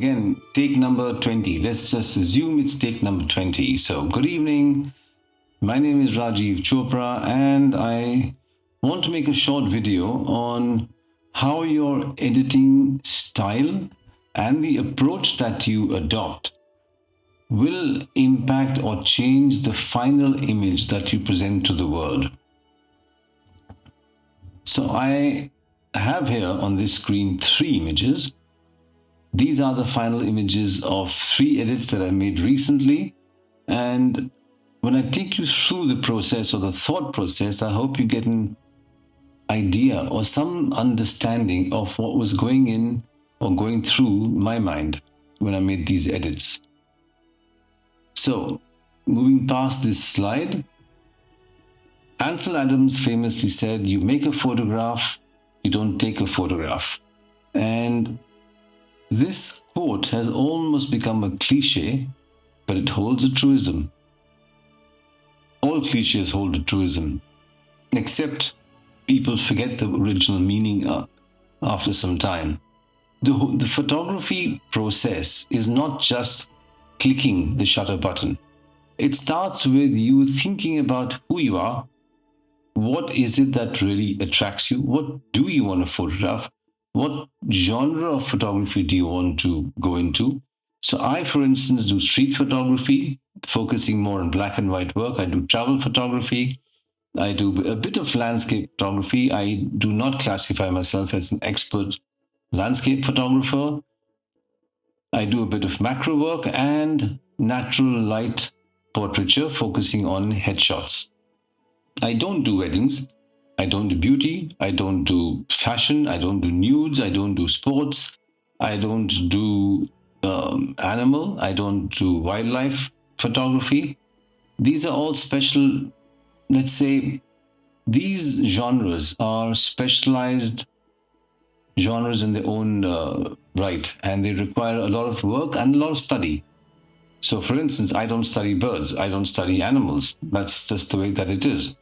again, take number 20. Let's just assume it's take number 20. So, good evening. My name is Rajiv Chopra, and I want to make a short video on how your editing style and the approach that you adopt will impact or change the final image that you present to the world. So I have here on this screen 3 images. These are the final images of 3 edits that I made recently. And when I take you through the process or the thought process, I hope you get an idea or some understanding of what was going in or going through my mind when I made these edits. So, moving past this slide, Ansel Adams famously said, you make a photograph, you don't take a photograph. And this quote has almost become a cliche, but it holds a truism. All cliches hold a truism, except people forget the original meaning after some time. The photography process is not just clicking the shutter button. It starts with you thinking about who you are. What is it that really attracts you? What do you want to photograph? What genre of photography do you want to go into? So I, for instance, do street photography, focusing more on black and white work. I do travel photography. I do a bit of landscape photography. I do not classify myself as an expert landscape photographer. I do a bit of macro work and natural light portraiture, focusing on headshots. I don't do weddings. I don't do beauty. I don't do fashion. I don't do nudes. I don't do sports. I don't do animal. I don't do wildlife photography. These are all special, let's say, these genres are specialized genres in their own right, and they require a lot of work and a lot of study. So, for instance, I don't study birds. I don't study animals. That's just the way that it is.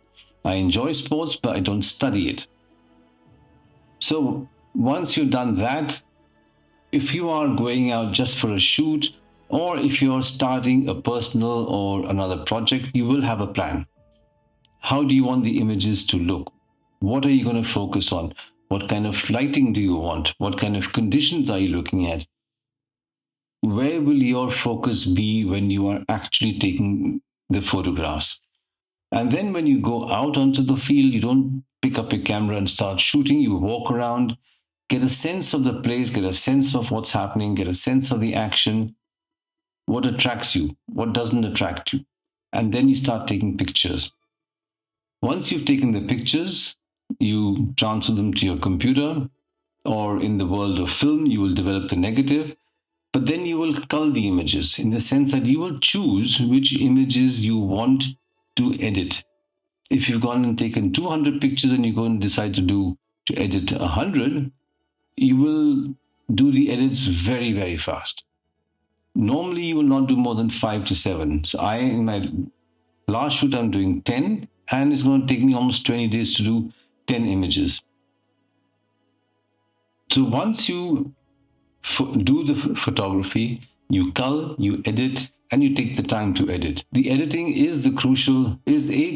I enjoy sports, but I don't study it. So once you've done that, if you are going out just for a shoot, or if you're starting a personal or another project, you will have a plan. How do you want the images to look? What are you going to focus on? What kind of lighting do you want? What kind of conditions are you looking at? Where will your focus be when you are actually taking the photographs? And then when you go out onto the field, you don't pick up your camera and start shooting. You walk around, get a sense of the place, get a sense of what's happening, get a sense of the action, what attracts you, what doesn't attract you. And then you start taking pictures. Once you've taken the pictures, you transfer them to your computer, or in the world of film, you will develop the negative. But then you will cull the images in the sense that you will choose which images you want to edit. If you've gone and taken 200 pictures and you go and decide to edit 100, you will do the edits very, very fast. Normally, you will not do more than 5 to 7. So in my last shoot, I'm doing 10, and it's going to take me almost 20 days to do 10 images. So once you do the photography, you cull, you edit, and you take the time to edit. The editing is a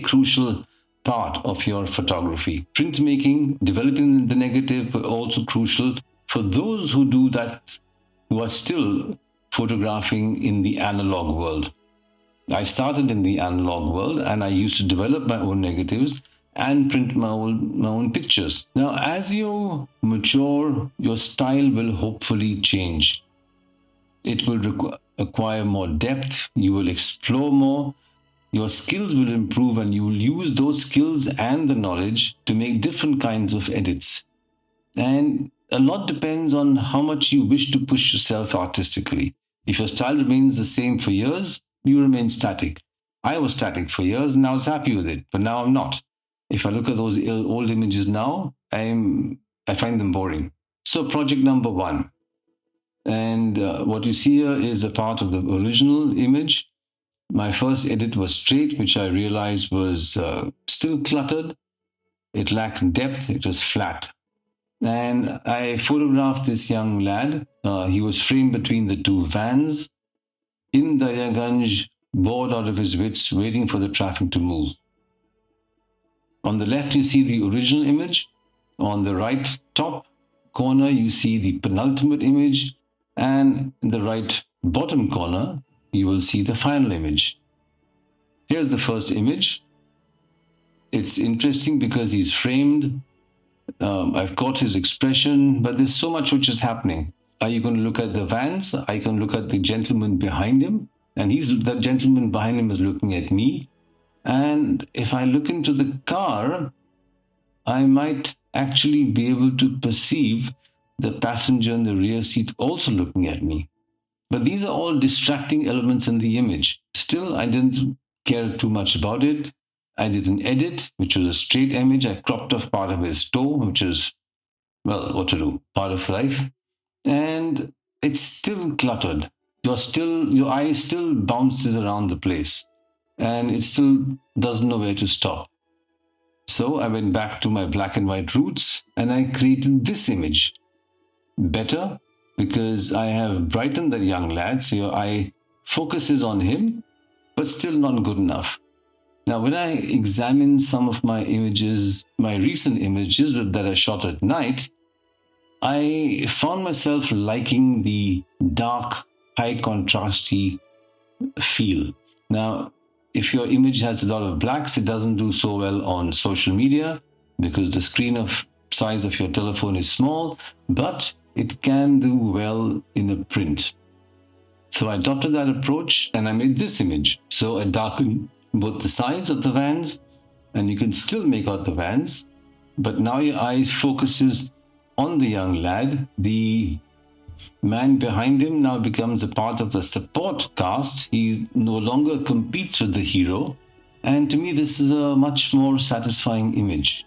crucial part of your photography. Printmaking, developing the negative, are also crucial for those who do that, who are still photographing in the analog world. I started in the analog world, and I used to develop my own negatives and print my own pictures. Now, as you mature, your style will hopefully change. It will acquire more depth, you will explore more, your skills will improve, and you will use those skills and the knowledge to make different kinds of edits. And a lot depends on how much you wish to push yourself artistically. If your style remains the same for years, you remain static. I was static for years and I was happy with it, but now I'm not. If I look at those old images now, I find them boring. So project number 1. And what you see here is a part of the original image. My first edit was straight, which I realized was still cluttered. It lacked depth. It was flat. And I photographed this young lad He was framed between the two vans in Daryaganj, bored out of his wits, waiting for the traffic to move. On the left, you see the original image. On the right top corner, you see the penultimate image. And in the right bottom corner, you will see the final image. Here's the first image. It's interesting because he's framed. I've caught his expression, but there's so much which is happening. Are you going to look at the vans? I can look at the gentleman behind him, and that gentleman behind him is looking at me. And if I look into the car, I might actually be able to perceive the passenger in the rear seat also looking at me. But these are all distracting elements in the image. Still, I didn't care too much about it. I did an edit, which was a straight image. I cropped off part of his toe, which is, well, what to do, part of life. And it's still cluttered. Your eye still bounces around the place, and it still doesn't know where to stop. So I went back to my black and white roots, and I created this image. Better, because I have brightened that young lad, so your eye focuses on him, but still not good enough. Now, when I examine some of my images, my recent images that I shot at night, I found myself liking the dark, high contrasty feel. Now, if your image has a lot of blacks, it doesn't do so well on social media because the size of your telephone is small, but it can do well in a print. So I adopted that approach and I made this image. So I darkened both the sides of the vans, and you can still make out the vans, but now your eye focuses on the young lad. The man behind him now becomes a part of the support cast. He no longer competes with the hero, and to me this is a much more satisfying image.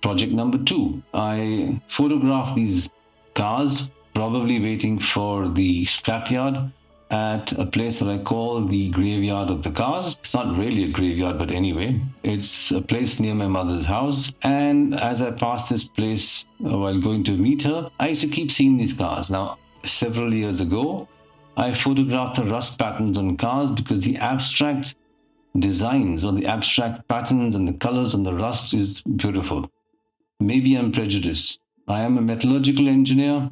Project number 2. I photographed these cars, probably waiting for the scrapyard at a place that I call the graveyard of the cars. It's not really a graveyard, but anyway, it's a place near my mother's house. And as I passed this place while going to meet her, I used to keep seeing these cars. Now, several years ago, I photographed the rust patterns on cars because the abstract designs or the abstract patterns and the colors on the rust is beautiful. Maybe I'm prejudiced. I am a metallurgical engineer,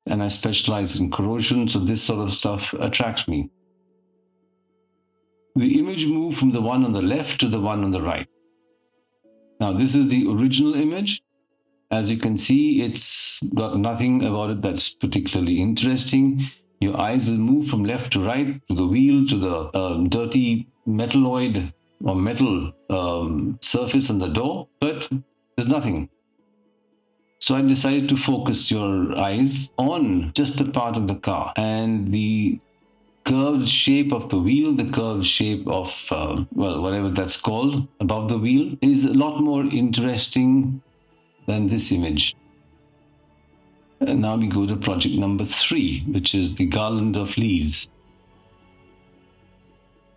and I specialize in corrosion, so this sort of stuff attracts me. The image moved from the one on the left to the one on the right. Now, this is the original image. As you can see, it's got nothing about it that's particularly interesting. Your eyes will move from left to right, to the wheel, to the dirty metalloid or metal surface on the door, but there's nothing. So I decided to focus your eyes on just a part of the car, and the curved shape of the wheel, the curved shape of, whatever that's called above the wheel is a lot more interesting than this image. And now we go to project number 3, which is the garland of leaves.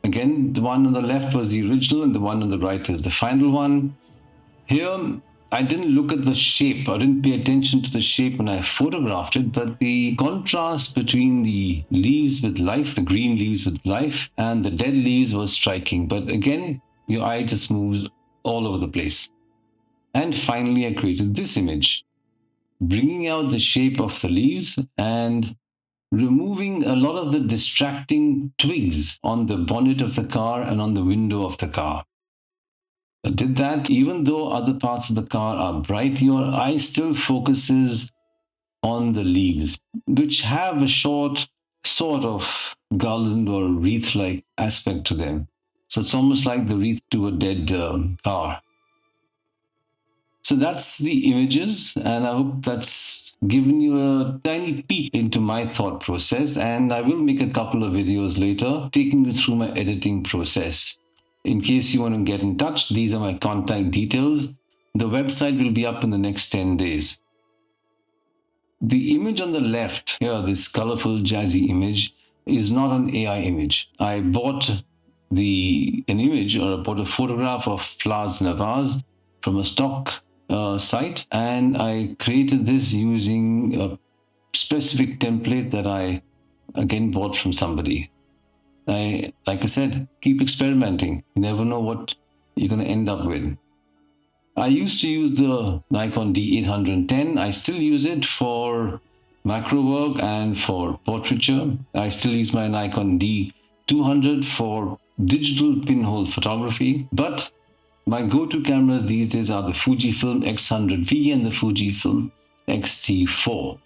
Again, the one on the left was the original and the one on the right is the final one. Here, I didn't look at the shape. I didn't pay attention to the shape when I photographed it, but the contrast between the leaves with life, the green leaves with life, and the dead leaves was striking. But again, your eye just moves all over the place. And finally, I created this image, bringing out the shape of the leaves and removing a lot of the distracting twigs on the bonnet of the car and on the window of the car. I did that. Even though other parts of the car are bright, your eye still focuses on the leaves, which have a short sort of garland or wreath-like aspect to them. So it's almost like the wreath to a dead car. So that's the images, and I hope that's given you a tiny peek into my thought process, and I will make a couple of videos later taking you through my editing process. In case you want to get in touch, these are my contact details. The website will be up in the next 10 days. The image on the left here, this colorful jazzy image, is not an AI image. I bought an image, or I bought a photograph of flowers in a vase from a stock site, and I created this using specific template that I again bought from somebody. Like I said, keep experimenting. You never know what you're going to end up with. I used to use the Nikon D810. I still use it for macro work and for portraiture. I still use my Nikon D200 for digital pinhole photography. But my go-to cameras these days are the Fujifilm X100V and the Fujifilm X-T4.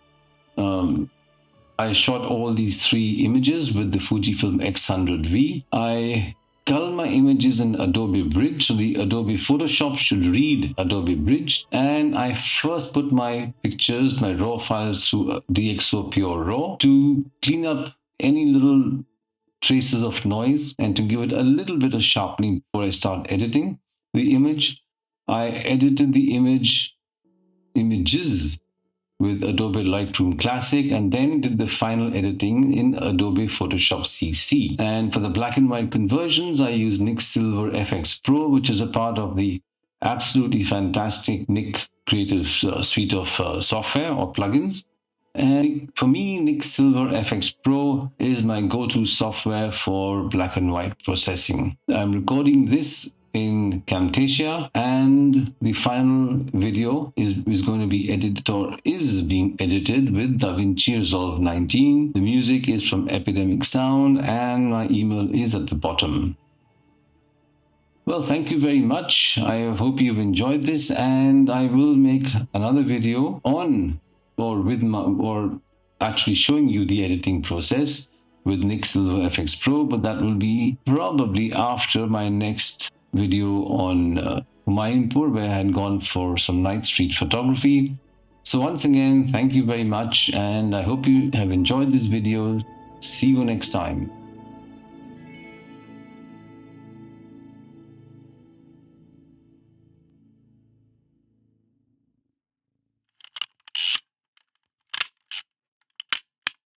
I shot all these three images with the Fujifilm X100V. I cull my images in Adobe Bridge, so the Adobe Photoshop should read Adobe Bridge. And I first put my pictures, my raw files through DxO Pure Raw to clean up any little traces of noise and to give it a little bit of sharpening before I start editing the image. I edited the images with Adobe Lightroom Classic and then did the final editing in Adobe Photoshop CC. And for the black and white conversions, I use Nik Silver Efex Pro, which is a part of the absolutely fantastic Nik Creative suite of software or plugins. And for me, Nik Silver Efex Pro is my go-to software for black and white processing. I'm recording this in Camtasia, and the final video is going to be edited or is being edited with DaVinci Resolve 19. The music is from Epidemic Sound, and my email is at the bottom. Well, thank you very much. I hope you've enjoyed this, and I will make another video on or actually showing you the editing process with Nik Silver Efex Pro, but that will be probably after my next video on Humayunpur, where I had gone for some night street photography. So once again, thank you very much, and I hope you have enjoyed this video. See you next time.